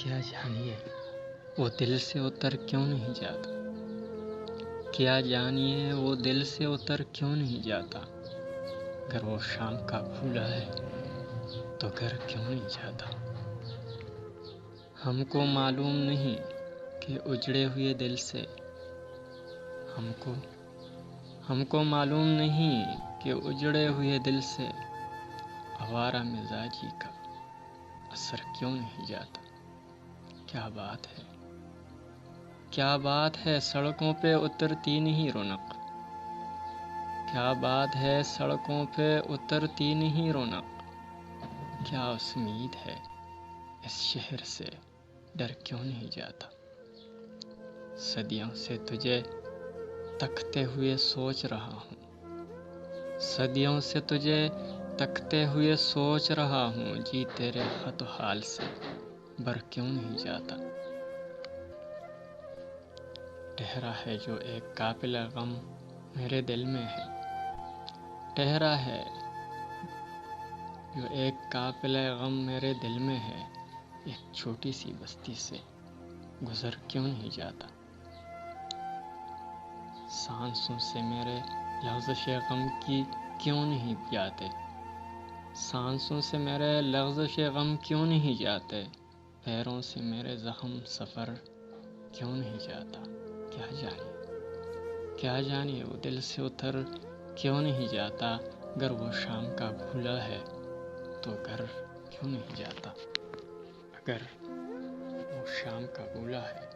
کیا جانیے وہ دل سے اتر کیوں نہیں جاتا، کیا جانیے وہ دل سے اتر کیوں نہیں جاتا، اگر وہ شام کا بھولا ہے تو گھر کیوں نہیں جاتا۔ ہم کو معلوم نہیں کہ اجڑے ہوئے دل سے ہم کو معلوم نہیں کہ اجڑے ہوئے دل سے آوارہ مزاجی کا اثر کیوں نہیں جاتا۔ کیا بات ہے سڑکوں پہ اترتی نہیں رونق، کیا بات ہے سڑکوں پہ اترتی نہیں رونق، کیا امید ہے اس شہر سے ڈر کیوں نہیں جاتا۔ صدیوں سے تجھے تکتے ہوئے سوچ رہا ہوں، صدیوں سے تجھے تکتے ہوئے سوچ رہا ہوں، جی تیرے خط و حال سے بر کیوں نہیں جاتا۔ ٹھہرا ہے جو ایک قافلہ غم میرے دل میں ہے، ٹھہرا ہے جو ایک قافلہ غم میرے دل میں ہے، ایک چھوٹی سی بستی سے گزر کیوں نہیں جاتا۔ سانسوں سے میرے لغزش غم کی کیوں نہیں جاتے، سانسوں سے میرے لغزش غم کیوں نہیں جاتے، پیروں سے میرے زخم سفر کیوں نہیں جاتا۔ کیا جانیے وہ دل سے اتر کیوں نہیں جاتا، اگر وہ شام کا بھولا ہے تو گھر کیوں نہیں جاتا، اگر وہ شام کا بھولا ہے